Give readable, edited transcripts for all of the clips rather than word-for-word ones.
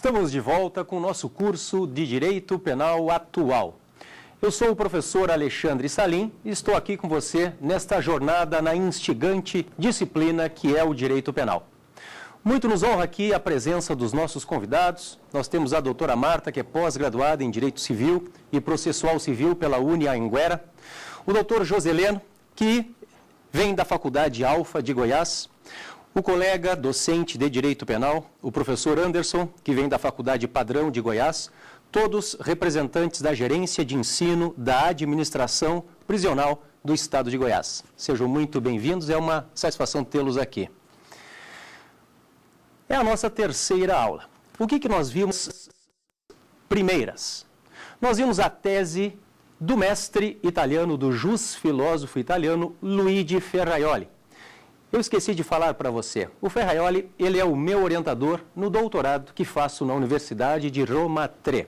Estamos de volta com o nosso curso de Direito Penal Atual. Eu sou o professor Alexandre Salim e estou aqui com você nesta jornada na instigante disciplina que é o Direito Penal. Muito nos honra aqui a presença dos nossos convidados. Nós temos a doutora Marta, que é pós-graduada em Direito Civil e Processual Civil pela Uni-Anhanguera. O doutor Joseleno, que vem da Faculdade Alfa de Goiás. O colega docente de Direito Penal, o professor Anderson, que vem da Faculdade Padrão de Goiás, todos representantes da Gerência de Ensino da Administração Prisional do Estado de Goiás. Sejam muito bem-vindos, é uma satisfação tê-los aqui. É a nossa terceira aula. O que nós vimos? Primeiras. Nós vimos a tese do mestre italiano, do jus filósofo italiano, Luigi Ferraioli. Eu esqueci de falar para você. O Ferraioli, ele é o meu orientador no doutorado que faço na Universidade de Roma III.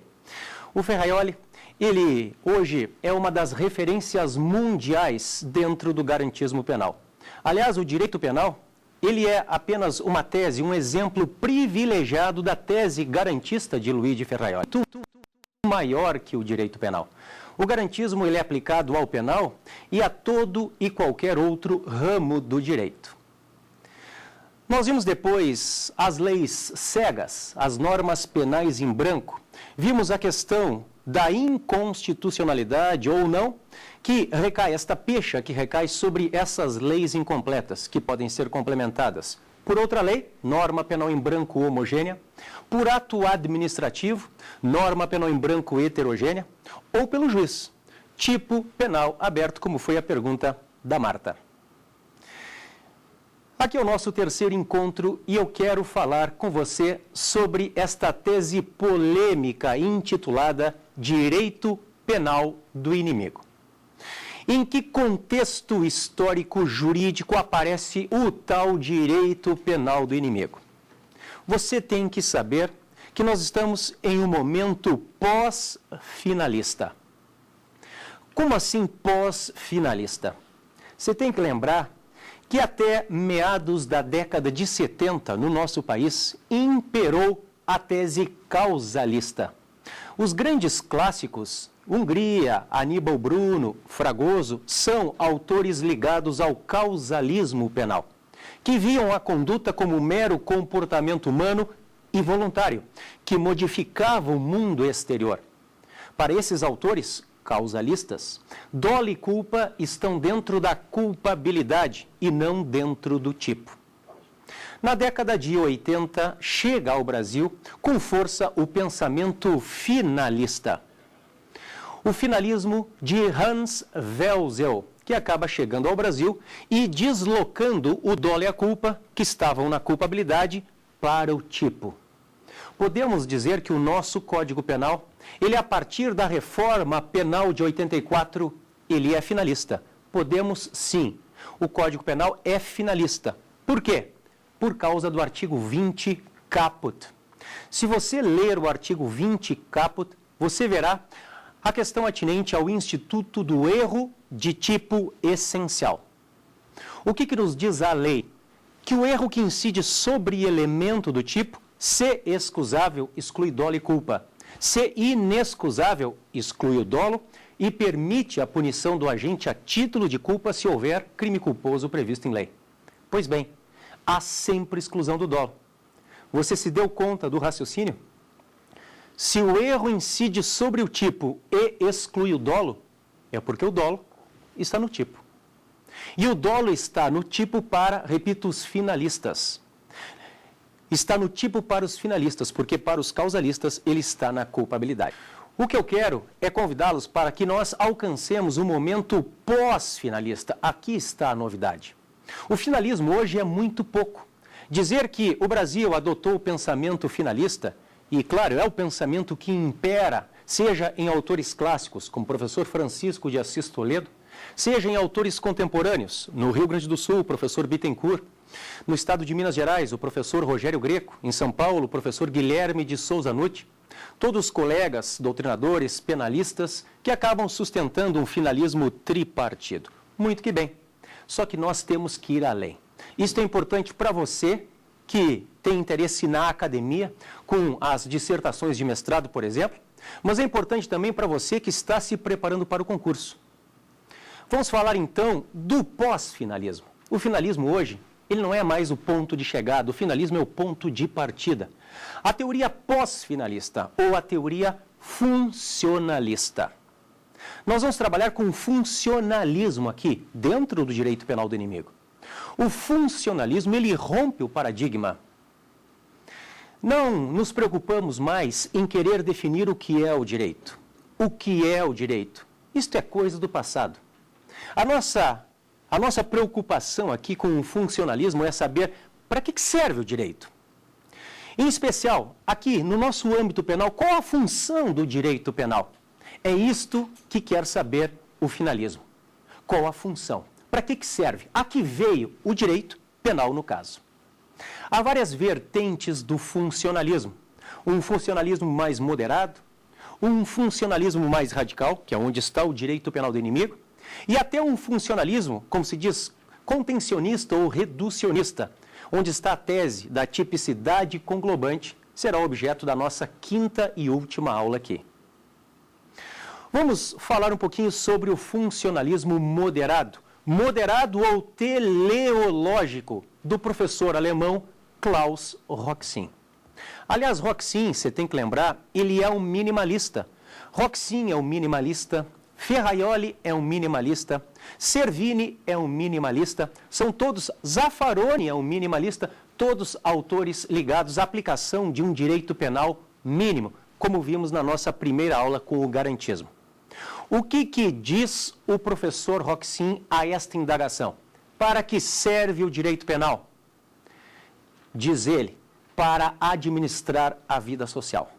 O Ferraioli, ele hoje é uma das referências mundiais dentro do garantismo penal. Aliás, o direito penal, ele é apenas uma tese, um exemplo privilegiado da tese garantista de Luigi Ferraioli. Tudo maior que o direito penal. O garantismo ele é aplicado ao penal e a todo e qualquer outro ramo do direito. Nós vimos depois as leis cegas, as normas penais em branco. Vimos a questão da inconstitucionalidade ou não, que recai, esta pecha que recai sobre essas leis incompletas, que podem ser complementadas por outra lei, norma penal em branco homogênea, por ato administrativo, norma penal em branco heterogênea, ou pelo juiz, tipo penal aberto, como foi a pergunta da Marta. Aqui é o nosso terceiro encontro e eu quero falar com você sobre esta tese polêmica intitulada Direito Penal do Inimigo. Em que contexto histórico-jurídico aparece o tal direito penal do inimigo? Você tem que saber que nós estamos em um momento pós-finalista. Como assim pós-finalista? Você tem que lembrar que até meados da década de 70, no nosso país, imperou a tese causalista. Os grandes clássicos, Hungria, Aníbal Bruno, Fragoso, são autores ligados ao causalismo penal, que viam a conduta como mero comportamento humano e voluntário, que modificava o mundo exterior. Para esses autores causalistas, dolo e culpa estão dentro da culpabilidade e não dentro do tipo. Na década de 80, chega ao Brasil com força o pensamento finalista. O finalismo de Hans Welzel, que acaba chegando ao Brasil e deslocando o dolo e a culpa, que estavam na culpabilidade, para o tipo. Podemos dizer que o nosso Código Penal, ele a partir da reforma penal de 84, ele é finalista. Podemos sim, o Código Penal é finalista. Por quê? Por causa do artigo 20 caput. Se você ler o artigo 20 caput, você verá a questão atinente ao Instituto do Erro de tipo essencial. O que nos diz a lei? Que o erro que incide sobre elemento do tipo, se excusável, exclui dolo e culpa. Se inexcusável, exclui o dolo e permite a punição do agente a título de culpa se houver crime culposo previsto em lei. Pois bem, há sempre exclusão do dolo. Você se deu conta do raciocínio? Se o erro incide sobre o tipo e exclui o dolo, é porque o dolo está no tipo. E o dolo está no tipo para, repito, os finalistas. Está no tipo para os finalistas, porque para os causalistas ele está na culpabilidade. O que eu quero é convidá-los para que nós alcancemos o momento pós-finalista. Aqui está a novidade. O finalismo hoje é muito pouco. Dizer que o Brasil adotou o pensamento finalista, e claro, é o pensamento que impera, seja em autores clássicos, como o professor Francisco de Assis Toledo, seja em autores contemporâneos, no Rio Grande do Sul, o professor Bittencourt, no estado de Minas Gerais, o professor Rogério Greco, em São Paulo, o professor Guilherme de Souza Nutti, todos colegas, doutrinadores, penalistas, que acabam sustentando um finalismo tripartido. Muito que bem, só que nós temos que ir além. Isto é importante para você que tem interesse na academia, com as dissertações de mestrado, por exemplo, mas é importante também para você que está se preparando para o concurso. Vamos falar então do pós-finalismo. O finalismo hoje, ele não é mais o ponto de chegada, o finalismo é o ponto de partida. A teoria pós-finalista ou a teoria funcionalista. Nós vamos trabalhar com funcionalismo aqui, dentro do direito penal do inimigo. O funcionalismo, ele rompe o paradigma. Não nos preocupamos mais em querer definir o que é o direito. O que é o direito? Isto é coisa do passado. A nossa preocupação aqui com o funcionalismo é saber para que serve o direito. Em especial, aqui no nosso âmbito penal, qual a função do direito penal? É isto que quer saber o finalismo. Qual a função? Para que serve? A que veio o direito penal no caso? Há várias vertentes do funcionalismo. Um funcionalismo mais moderado, um funcionalismo mais radical, que é onde está o direito penal do inimigo, e até um funcionalismo, como se diz, contencionista ou reducionista, onde está a tese da tipicidade conglobante, será objeto da nossa quinta e última aula aqui. Vamos falar um pouquinho sobre o funcionalismo moderado. Moderado ou teleológico, do professor alemão Klaus Roxin. Aliás, Roxin, você tem que lembrar, ele é um minimalista. Roxin é um minimalista, Ferraioli é um minimalista, Servini é um minimalista, são todos, Zaffaroni é um minimalista, todos autores ligados à aplicação de um direito penal mínimo, como vimos na nossa primeira aula com o garantismo. O que diz o professor Roxin a esta indagação? Para que serve o direito penal? Diz ele, para administrar a vida social,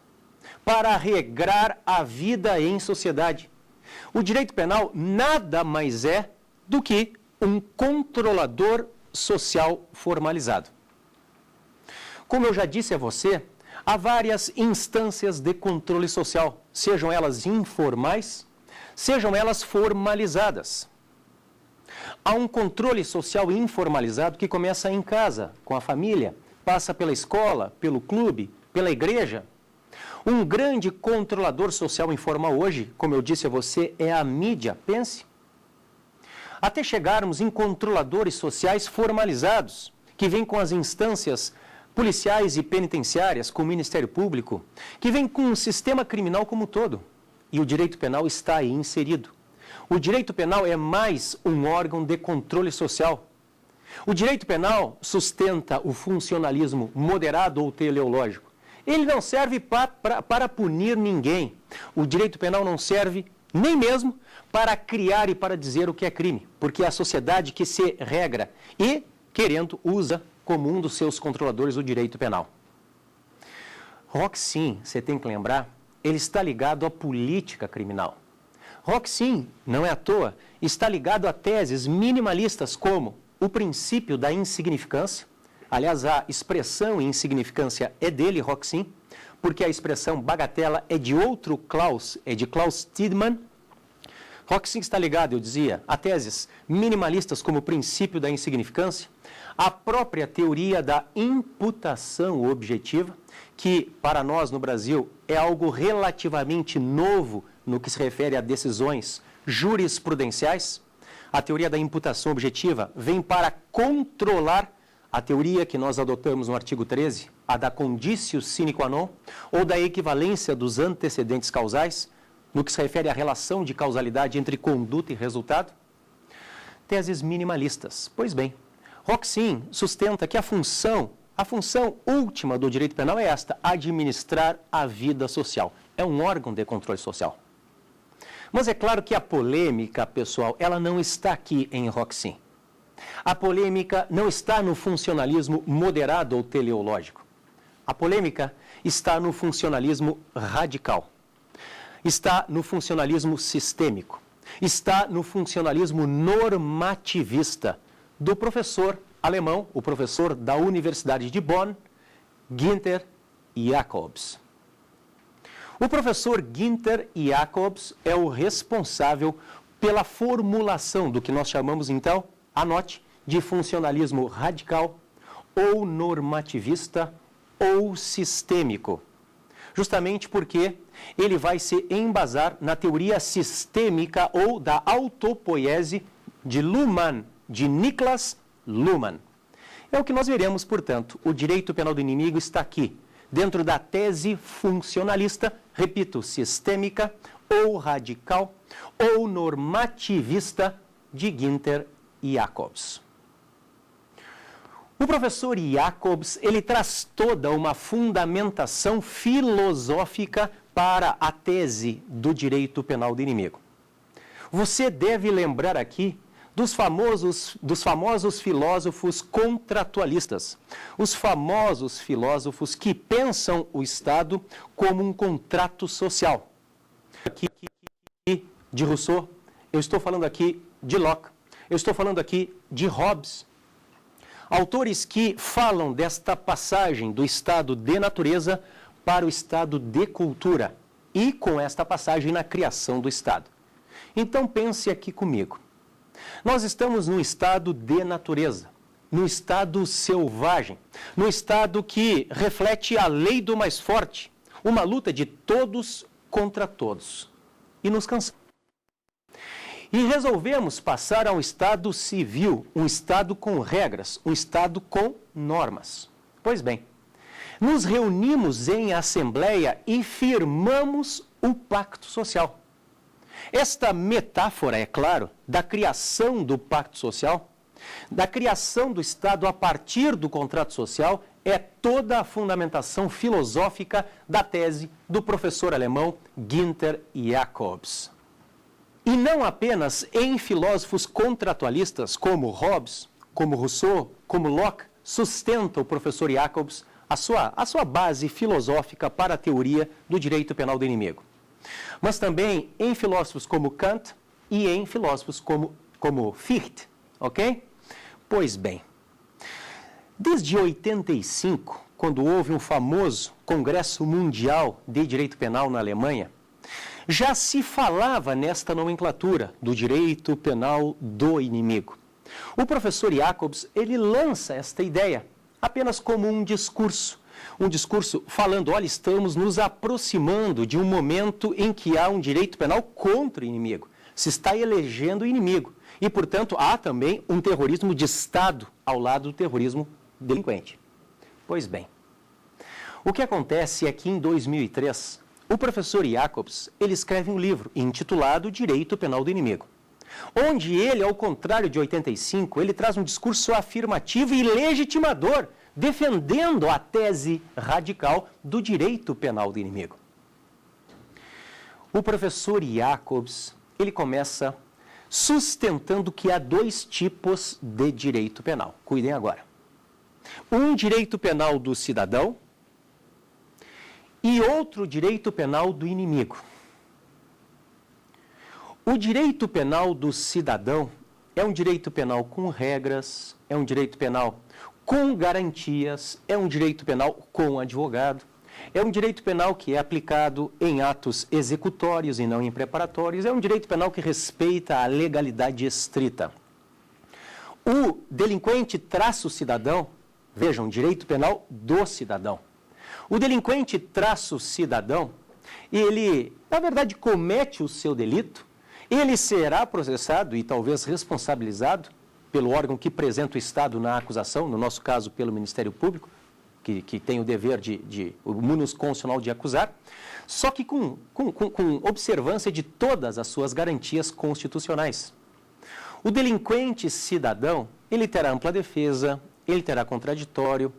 para regrar a vida em sociedade. O direito penal nada mais é do que um controlador social formalizado. Como eu já disse a você, há várias instâncias de controle social, sejam elas informais, sejam elas formalizadas. Há um controle social informalizado que começa em casa, com a família, passa pela escola, pelo clube, pela igreja. Um grande controlador social informal hoje, como eu disse a você, é a mídia, pense. Até chegarmos em controladores sociais formalizados, que vêm com as instâncias policiais e penitenciárias, com o Ministério Público, que vêm com o sistema criminal como um todo. E o direito penal está aí inserido. O direito penal é mais um órgão de controle social. O direito penal sustenta o funcionalismo moderado ou teleológico. Ele não serve para punir ninguém. O direito penal não serve nem mesmo para criar e para dizer o que é crime, porque é a sociedade que se regra e, querendo, usa como um dos seus controladores o direito penal. Roxin, você tem que lembrar, ele está ligado à política criminal. Roxin, não é à toa, está ligado a teses minimalistas como o princípio da insignificância. Aliás, a expressão insignificância é dele, Roxin, porque a expressão bagatela é de outro Klaus, é de Klaus Tiedemann. Roxin está ligado, eu dizia, a teses minimalistas como o princípio da insignificância, a própria teoria da imputação objetiva, que para nós no Brasil é algo relativamente novo no que se refere a decisões jurisprudenciais. A teoria da imputação objetiva vem para controlar a teoria que nós adotamos no artigo 13, a da conditio sine qua non, ou da equivalência dos antecedentes causais, no que se refere à relação de causalidade entre conduta e resultado. Teses minimalistas. Pois bem, Roxin sustenta que a função última do direito penal é esta, administrar a vida social. É um órgão de controle social. Mas é claro que a polêmica, pessoal, ela não está aqui em Roxin. A polêmica não está no funcionalismo moderado ou teleológico. A polêmica está no funcionalismo radical. Está no funcionalismo sistêmico. Está no funcionalismo normativista do professor alemão, o professor da Universidade de Bonn, Günther Jacobs. O professor Günther Jacobs é o responsável pela formulação do que nós chamamos, então, anote, de funcionalismo radical ou normativista, ou sistêmico. Justamente porque ele vai se embasar na teoria sistêmica ou da autopoiese de Luhmann, de Niklas Luhmann. É o que nós veremos, portanto. O direito penal do inimigo está aqui, dentro da tese funcionalista, repito, sistêmica, ou radical, ou normativista de Günther Jacobs. O professor Jacobs, ele traz toda uma fundamentação filosófica para a tese do direito penal do inimigo. Você deve lembrar aqui dos famosos filósofos contratualistas, os famosos filósofos que pensam o Estado como um contrato social. Aqui de Rousseau, eu estou falando aqui de Locke, eu estou falando aqui de Hobbes. Autores que falam desta passagem do estado de natureza para o estado de cultura e com esta passagem na criação do Estado. Então pense aqui comigo. Nós estamos num estado de natureza, num estado selvagem, num estado que reflete a lei do mais forte, uma luta de todos contra todos. E nos cansamos. E resolvemos passar a um estado civil, um estado com regras, um estado com normas. Pois bem, nos reunimos em assembleia e firmamos o pacto social. Esta metáfora, é claro, da criação do pacto social, da criação do Estado a partir do contrato social, é toda a fundamentação filosófica da tese do professor alemão Günther Jacobs. E não apenas em filósofos contratualistas como Hobbes, como Rousseau, como Locke, sustenta o professor Jacobs a sua base filosófica para a teoria do direito penal do inimigo. Mas também em filósofos como Kant e em filósofos como Fichte, ok? Pois bem, desde 85, quando houve um famoso Congresso Mundial de Direito Penal na Alemanha, já se falava nesta nomenclatura do direito penal do inimigo. O professor Jacobs, ele lança esta ideia apenas como um discurso falando, olha, estamos nos aproximando de um momento em que há um direito penal contra o inimigo. Se está elegendo o inimigo. E, portanto, há também um terrorismo de Estado ao lado do terrorismo delinquente. Pois bem, o que acontece é que em 2003, o professor Jacobs, ele escreve um livro intitulado Direito Penal do Inimigo, onde ele, ao contrário de 85, ele traz um discurso afirmativo e legitimador, defendendo a tese radical do direito penal do inimigo. O professor Jacobs, ele começa sustentando que há dois tipos de direito penal. Cuidem agora. Um direito penal do cidadão e outro direito penal do inimigo. O direito penal do cidadão é um direito penal com regras, é um direito penal com garantias, é um direito penal com advogado, é um direito penal que é aplicado em atos executórios e não em preparatórios, é um direito penal que respeita a legalidade estrita. O delinquente traça o cidadão, vejam, direito penal do cidadão. O delinquente traça o cidadão, ele, na verdade, comete o seu delito, ele será processado e talvez responsabilizado pelo órgão que apresenta o Estado na acusação, no nosso caso, pelo Ministério Público, que tem o dever o munus constitucional de acusar, só que com observância de todas as suas garantias constitucionais. O delinquente cidadão, ele terá ampla defesa, ele terá contraditório,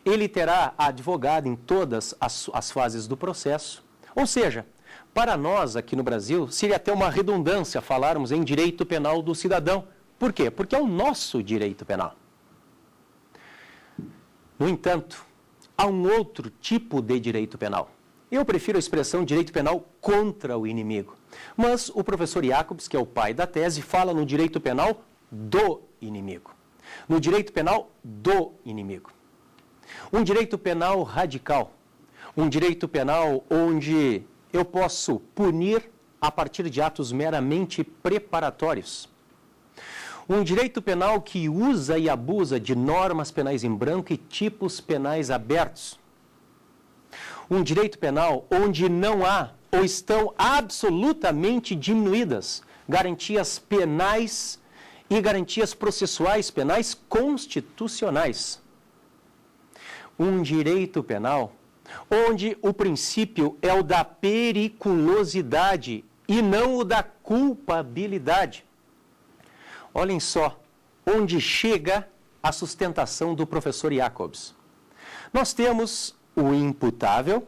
ele terá advogado em todas as fases do processo. Ou seja, para nós aqui no Brasil, seria até uma redundância falarmos em direito penal do cidadão. Por quê? Porque é o nosso direito penal. No entanto, há um outro tipo de direito penal. Eu prefiro a expressão direito penal contra o inimigo. Mas o professor Jacobs, que é o pai da tese, fala no direito penal do inimigo. No direito penal do inimigo. Um direito penal radical. Um direito penal onde eu posso punir a partir de atos meramente preparatórios. Um direito penal que usa e abusa de normas penais em branco e tipos penais abertos. Um direito penal onde não há ou estão absolutamente diminuídas garantias penais e garantias processuais penais constitucionais. Um direito penal onde o princípio é o da periculosidade e não o da culpabilidade. Olhem só onde chega a sustentação do professor Jacobs. Nós temos o imputável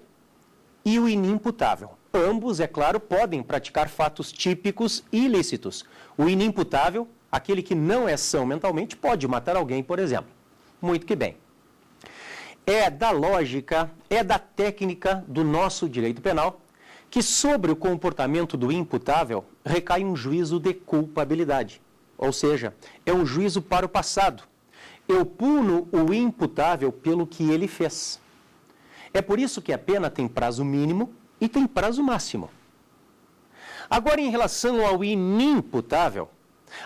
e o inimputável. Ambos, é claro, podem praticar fatos típicos e ilícitos. O inimputável, aquele que não é são mentalmente, pode matar alguém, por exemplo. Muito que bem. É da lógica, é da técnica do nosso direito penal que sobre o comportamento do imputável recai um juízo de culpabilidade. Ou seja, é um juízo para o passado. Eu puno o imputável pelo que ele fez. É por isso que a pena tem prazo mínimo e tem prazo máximo. Agora, em relação ao inimputável,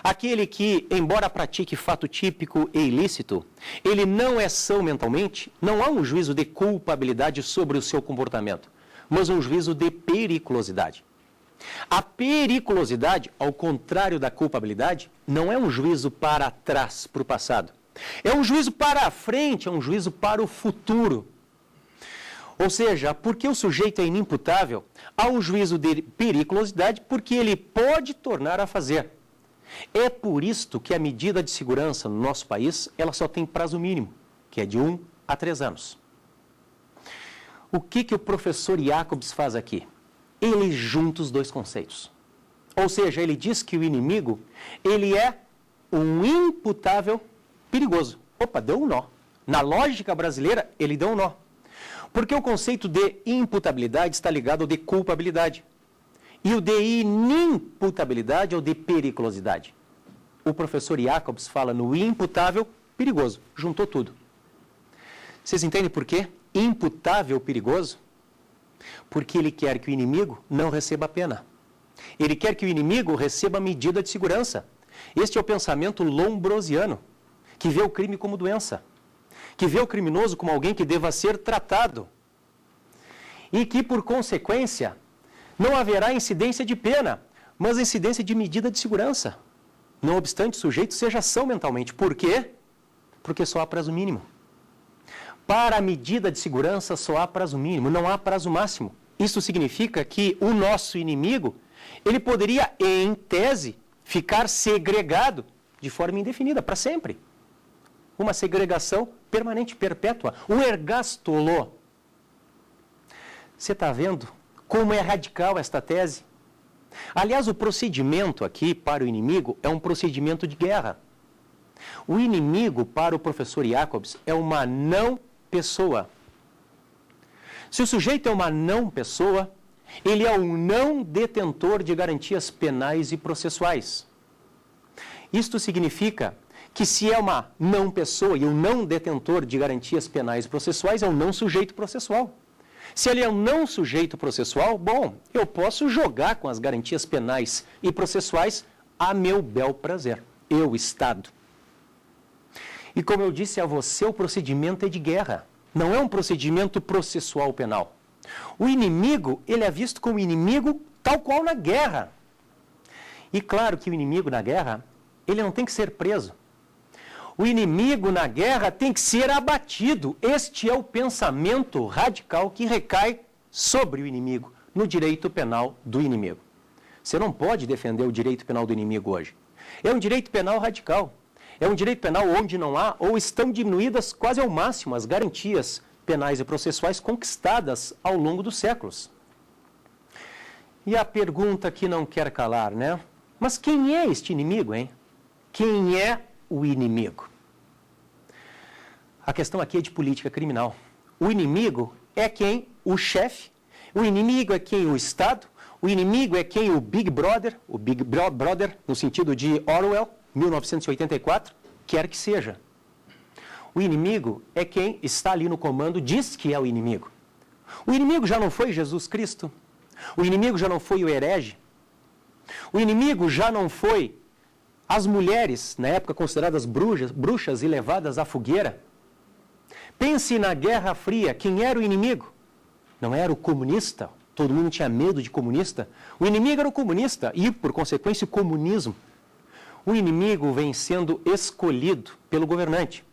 aquele que, embora pratique fato típico e ilícito, ele não é são mentalmente, não há um juízo de culpabilidade sobre o seu comportamento, mas um juízo de periculosidade. A periculosidade, ao contrário da culpabilidade, não é um juízo para trás, para o passado. É um juízo para a frente, é um juízo para o futuro. Ou seja, porque o sujeito é inimputável, há um juízo de periculosidade porque ele pode tornar a fazer. É por isto que a medida de segurança no nosso país, ela só tem prazo mínimo, que é de 1 a 3 anos. O que o professor Jacobs faz aqui? Ele junta os dois conceitos. Ou seja, ele diz que o inimigo, ele é um imputável perigoso. Opa, deu um nó. Na lógica brasileira, ele deu um nó. Porque o conceito de imputabilidade está ligado ao de culpabilidade. E o de inimputabilidade é o de periculosidade. O professor Jacobs fala no imputável perigoso. Juntou tudo. Vocês entendem por quê? Imputável perigoso? Porque ele quer que o inimigo não receba a pena. Ele quer que o inimigo receba a medida de segurança. Este é o pensamento lombrosiano, que vê o crime como doença, que vê o criminoso como alguém que deva ser tratado e que, por consequência, não haverá incidência de pena, mas incidência de medida de segurança. Não obstante o sujeito seja são mentalmente. Por quê? Porque só há prazo mínimo. Para a medida de segurança só há prazo mínimo, não há prazo máximo. Isso significa que o nosso inimigo, ele poderia, em tese, ficar segregado de forma indefinida, para sempre. Uma segregação permanente, perpétua. O ergástulo. Você está vendo como é radical esta tese? Aliás, o procedimento aqui para o inimigo é um procedimento de guerra. O inimigo, para o professor Jacobs, é uma não pessoa. Se o sujeito é uma não pessoa, ele é um não detentor de garantias penais e processuais. Isto significa que se é uma não pessoa e um não detentor de garantias penais e processuais, é um não sujeito processual. Se ele é um não sujeito processual, bom, eu posso jogar com as garantias penais e processuais a meu bel prazer. Eu, Estado. E como eu disse a você, o procedimento é de guerra. Não é um procedimento processual penal. O inimigo, ele é visto como inimigo tal qual na guerra. E claro que o inimigo na guerra, ele não tem que ser preso. O inimigo na guerra tem que ser abatido. Este é o pensamento radical que recai sobre o inimigo, no direito penal do inimigo. Você não pode defender o direito penal do inimigo hoje. É um direito penal radical. É um direito penal onde não há ou estão diminuídas quase ao máximo as garantias penais e processuais conquistadas ao longo dos séculos. E a pergunta que não quer calar, né? Mas quem é este inimigo, hein? Quem é o inimigo? A questão aqui é de política criminal. O inimigo é quem? O chefe. O inimigo é quem? O Estado. O inimigo é quem? O Big Brother. O Big Brother, no sentido de Orwell, 1984, quer que seja. O inimigo é quem está ali no comando, diz que é o inimigo. O inimigo já não foi Jesus Cristo? O inimigo já não foi o herege? O inimigo já não foi as mulheres, na época consideradas bruxas e levadas à fogueira. Pense na Guerra Fria, quem era o inimigo? Não era o comunista, todo mundo tinha medo de comunista. O inimigo era o comunista e, por consequência, o comunismo. O inimigo vem sendo escolhido pelo governante.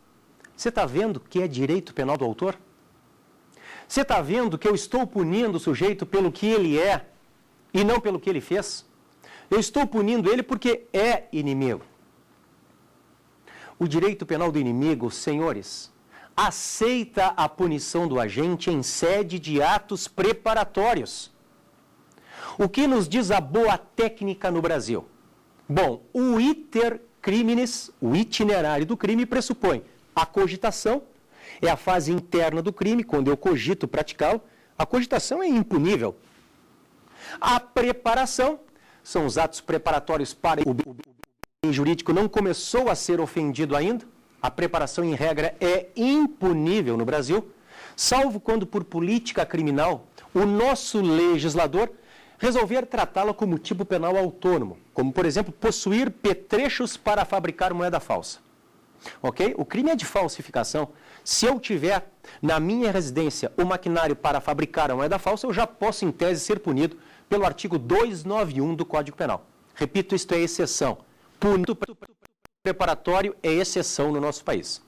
Você está vendo que é direito penal do autor? Você está vendo que eu estou punindo o sujeito pelo que ele é e não pelo que ele fez? Eu estou punindo ele porque é inimigo. O direito penal do inimigo, senhores, aceita a punição do agente em sede de atos preparatórios. O que nos diz a boa técnica no Brasil? Bom, o iter criminis, o itinerário do crime, pressupõe a cogitação, é a fase interna do crime, quando eu cogito praticá-lo. A cogitação é impunível. A preparação são os atos preparatórios para o bem jurídico não começou a ser ofendido ainda. A preparação, em regra, é impunível no Brasil, salvo quando, por política criminal, o nosso legislador resolver tratá-la como tipo penal autônomo, como, por exemplo, possuir petrechos para fabricar moeda falsa. Ok? O crime é de falsificação. Se eu tiver na minha residência o maquinário para fabricar a moeda falsa, eu já posso, em tese, ser punido pelo artigo 291 do Código Penal. Repito, isto é exceção. Punido preparatório é exceção no nosso país.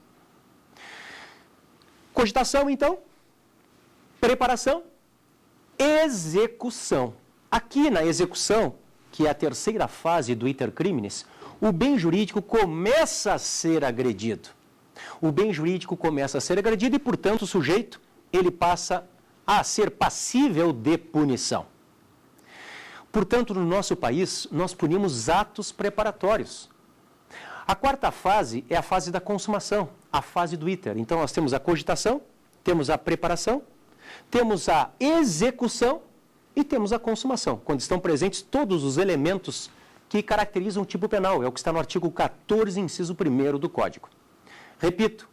Cogitação, então. Preparação. Execução. Aqui na execução, que é a terceira fase do iter criminis, o bem jurídico começa a ser agredido. O bem jurídico começa a ser agredido e, portanto, o sujeito ele passa a ser passível de punição. Portanto, no nosso país, nós punimos atos preparatórios. A quarta fase é a fase da consumação, a fase do iter. Então, nós temos a cogitação, temos a preparação, temos a execução e temos a consumação, quando estão presentes todos os elementos que caracterizam o tipo penal. É o que está no artigo 14, inciso 1º do Código. Repito,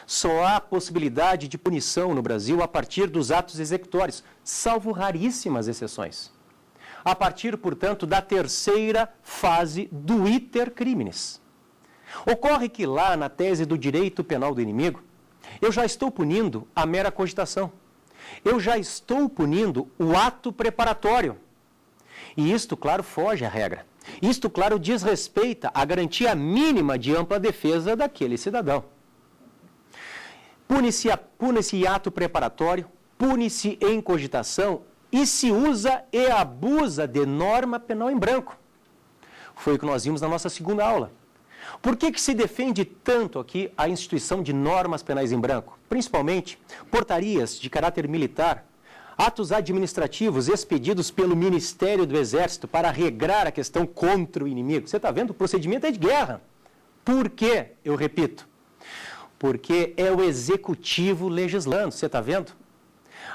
só há possibilidade de punição no Brasil a partir dos atos executórios, salvo raríssimas exceções. A partir, portanto, da terceira fase do iter criminis. Ocorre que lá, na tese do direito penal do inimigo, eu já estou punindo a mera cogitação. Eu já estou punindo o ato preparatório. E isto, claro, foge à regra. Isto, claro, desrespeita a garantia mínima de ampla defesa daquele cidadão. Pune-se ato preparatório, pune-se em cogitação e se usa e abusa de norma penal em branco. Foi o que nós vimos na nossa segunda aula. Por que se defende tanto aqui a instituição de normas penais em branco? Principalmente portarias de caráter militar, atos administrativos expedidos pelo Ministério do Exército para regrar a questão contra o inimigo. Você está vendo? O procedimento é de guerra. Por quê? Eu repito. Porque é o executivo legislando. Você está vendo?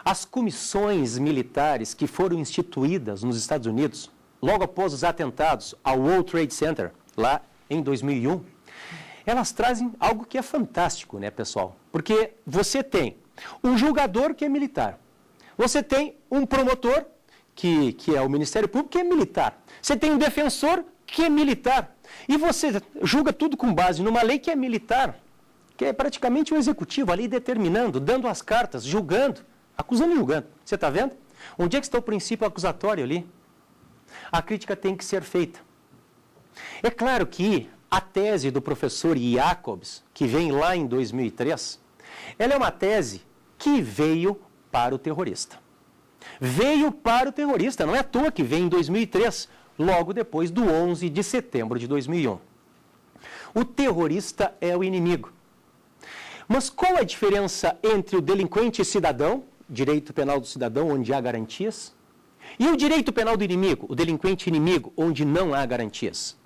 As comissões militares que foram instituídas nos Estados Unidos, logo após os atentados ao World Trade Center, lá em 2001, elas trazem algo que é fantástico, né, pessoal? Porque você tem um julgador que é militar, você tem um promotor, que é o Ministério Público, que é militar, você tem um defensor que é militar, e você julga tudo com base numa lei que é militar, que é praticamente o executivo ali determinando, dando as cartas, julgando, acusando e julgando. Você está vendo? Onde é que está o princípio acusatório ali? A crítica tem que ser feita. É claro que a tese do professor Jacobs, que vem lá em 2003, ela é uma tese que veio para o terrorista. Veio para o terrorista, não é à toa que vem em 2003, logo depois do 11 de setembro de 2001. O terrorista é o inimigo. Mas qual a diferença entre o delinquente cidadão, direito penal do cidadão, onde há garantias, e o direito penal do inimigo, o delinquente inimigo, onde não há garantias?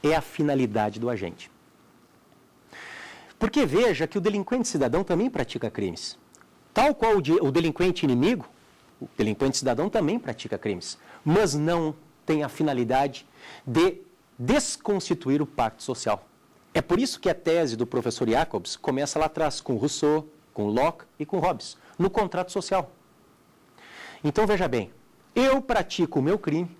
É a finalidade do agente. Porque veja que o delinquente cidadão também pratica crimes. Tal qual o delinquente inimigo, o delinquente cidadão também pratica crimes, mas não tem a finalidade de desconstituir o pacto social. É por isso que a tese do professor Jacobs começa lá atrás, com Rousseau, com Locke e com Hobbes, no contrato social. Então, veja bem, eu pratico o meu crime,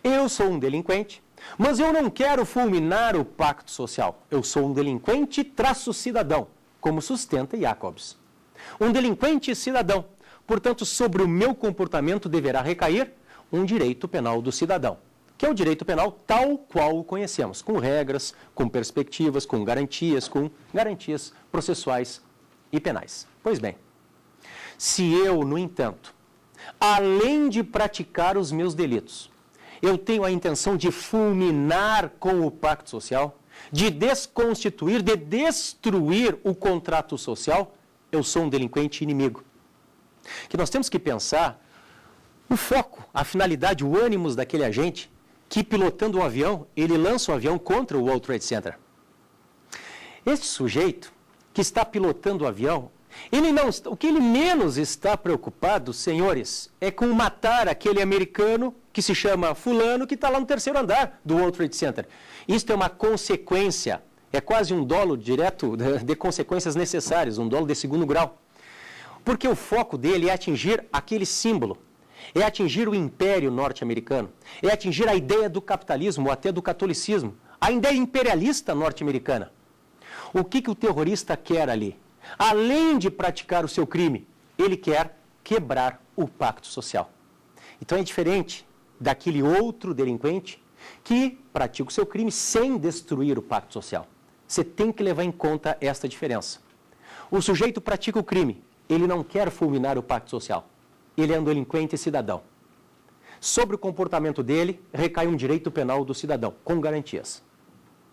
eu sou um delinquente, Mas eu não quero fulminar o pacto social. Eu sou um delinquente cidadão, como sustenta Jacobs. Um delinquente cidadão. Portanto, sobre o meu comportamento deverá recair um direito penal do cidadão, que é o direito penal tal qual o conhecemos, com regras, com perspectivas, com garantias processuais e penais. Pois bem, se eu, no entanto, além de praticar os meus delitos, eu tenho a intenção de fulminar com o pacto social, de desconstituir, de destruir o contrato social, eu sou um delinquente inimigo. Que nós temos que pensar o foco, a finalidade, o ânimos daquele agente que, pilotando um avião, ele lança o avião contra o World Trade Center. Este sujeito que está pilotando o avião, o que ele menos está preocupado, senhores, é com matar aquele americano que se chama fulano, que está lá no terceiro andar do World Trade Center. Isto é uma consequência, é quase um dolo direto de consequências necessárias, um dolo de segundo grau. Porque o foco dele é atingir aquele símbolo, é atingir o império norte-americano, é atingir a ideia do capitalismo ou até do catolicismo, a ideia imperialista norte-americana. O que o terrorista quer ali? Além de praticar o seu crime, ele quer quebrar o pacto social. Então é diferente daquele outro delinquente que pratica o seu crime sem destruir o pacto social. Você tem que levar em conta esta diferença. O sujeito pratica o crime, ele não quer fulminar o pacto social. Ele é um delinquente cidadão. Sobre o comportamento dele, recai um direito penal do cidadão, com garantias.